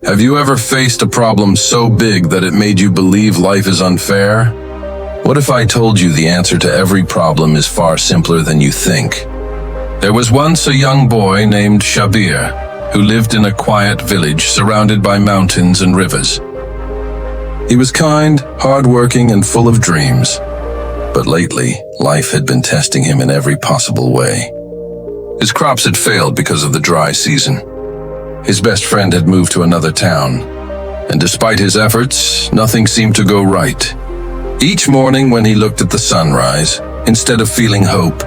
Have you ever faced a problem so big that it made you believe life is unfair? What if I told you the answer to every problem is far simpler than you think? There was once a young boy named Shabir who lived in a quiet village surrounded by mountains and rivers. He was kind, hardworking, and full of dreams. But lately, life had been testing him in every possible way. His crops had failed because of the dry season. His best friend had moved to another town, and despite his efforts, nothing seemed to go right. Each morning when he looked at the sunrise, instead of feeling hope,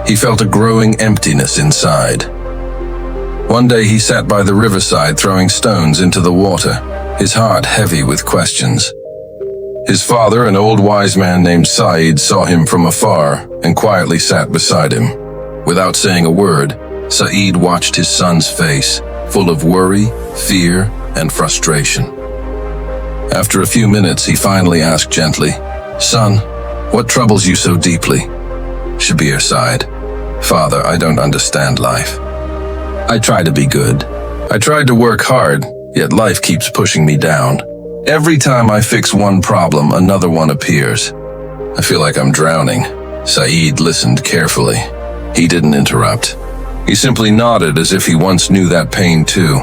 he felt a growing emptiness inside. One day he sat by the riverside throwing stones into the water, his heart heavy with questions. His father, an old wise man named Saeed, saw him from afar and quietly sat beside him. Without saying a word, Saeed watched his son's face, full of worry, fear, and frustration. After a few minutes, he finally asked gently, "Son, what troubles you so deeply?" Shabir sighed. "Father, I don't understand life. I try to be good. I tried to work hard, yet life keeps pushing me down. Every time I fix one problem, another one appears. I feel like I'm drowning." Saeed listened carefully. He didn't interrupt. He simply nodded as if he once knew that pain too.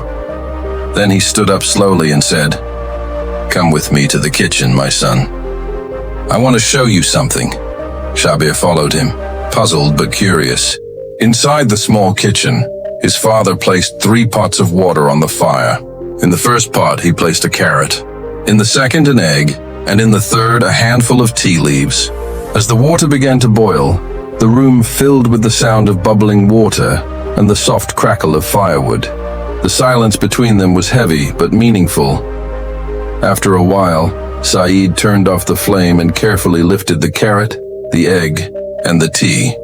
Then he stood up slowly and said, "Come with me to the kitchen, my son. I want to show you something." Shabir followed him, puzzled but curious. Inside the small kitchen, his father placed 3 pots of water on the fire. In the first pot, he placed a carrot. In the second, an egg, and in the third, a handful of tea leaves. As the water began to boil, the room filled with the sound of bubbling water and the soft crackle of firewood. The silence between them was heavy but meaningful. After a while, Saeed turned off the flame and carefully lifted the carrot, the egg, and the tea.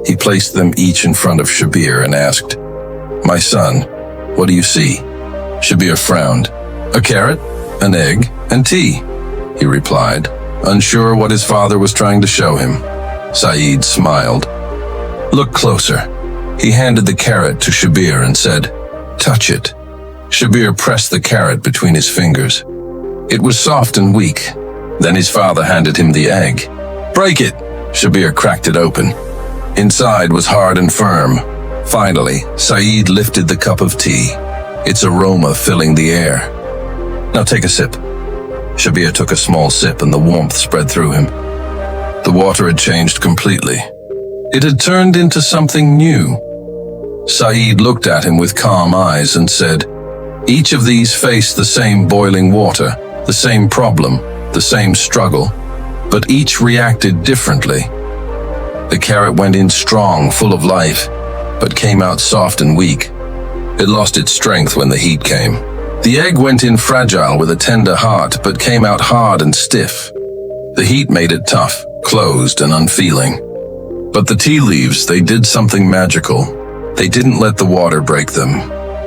He placed them each in front of Shabir and asked, "My son, what do you see?" Shabir frowned. "A carrot, an egg, and tea," he replied, unsure what his father was trying to show him. Saeed smiled. "Look closer." He handed the carrot to Shabir and said, "Touch it." Shabir pressed the carrot between his fingers. It was soft and weak. Then his father handed him the egg. "Break it!" Shabir cracked it open. Inside was hard and firm. Finally, Saeed lifted the cup of tea, its aroma filling the air. "Now take a sip." Shabir took a small sip and the warmth spread through him. The water had changed completely. It had turned into something new. Saeed looked at him with calm eyes and said, "Each of these faced the same boiling water, the same problem, the same struggle, but each reacted differently. The carrot went in strong, full of life, but came out soft and weak. It lost its strength when the heat came. The egg went in fragile with a tender heart, but came out hard and stiff. The heat made it tough, closed, and unfeeling. But the tea leaves, they did something magical. They didn't let the water break them.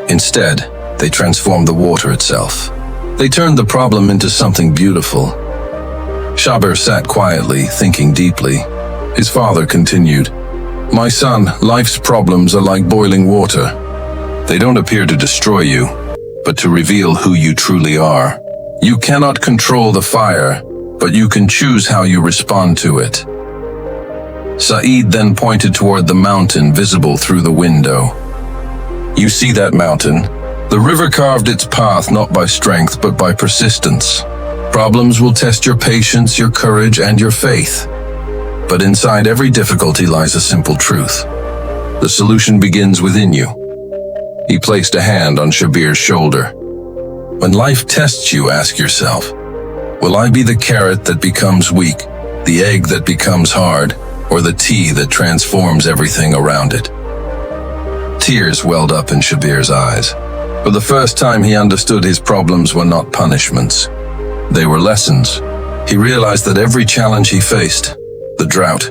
Instead, they transformed the water itself. They turned the problem into something beautiful." Shabir sat quietly, thinking deeply. His father continued, "My son, life's problems are like boiling water. They don't appear to destroy you, but to reveal who you truly are. You cannot control the fire, but you can choose how you respond to it." Saeed then pointed toward the mountain visible through the window. "You see that mountain? The river carved its path not by strength, but by persistence. Problems will test your patience, your courage, and your faith. But inside every difficulty lies a simple truth. The solution begins within you." He placed a hand on Shabir's shoulder. "When life tests you, ask yourself, will I be the carrot that becomes weak, the egg that becomes hard, or the tea that transforms everything around it?" Tears welled up in Shabir's eyes. For the first time, he understood his problems were not punishments. They were lessons. He realized that every challenge he faced, the drought,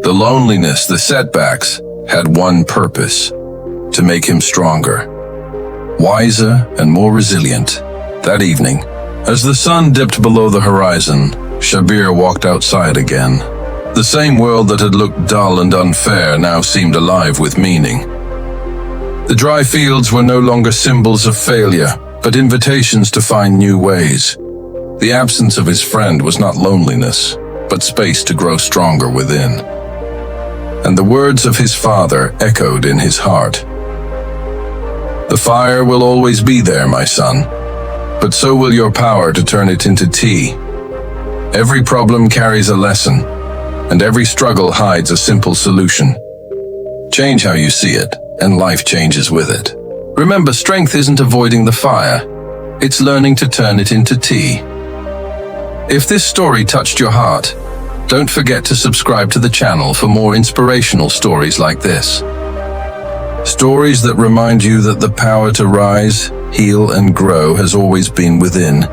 the loneliness, the setbacks, had one purpose: to make him stronger, wiser, and more resilient. That evening, as the sun dipped below the horizon, Shabir walked outside again. The same world that had looked dull and unfair now seemed alive with meaning. The dry fields were no longer symbols of failure, but invitations to find new ways. The absence of his friend was not loneliness, but space to grow stronger within. And the words of his father echoed in his heart. The fire will always be there, my son, but so will your power to turn it into tea. Every problem carries a lesson, and every struggle hides a simple solution. Change how you see it, and life changes with it. Remember, strength isn't avoiding the fire, it's learning to turn it into tea. If this story touched your heart, don't forget to subscribe to the channel for more inspirational stories like this. Stories that remind you that the power to rise, heal, and grow has always been within,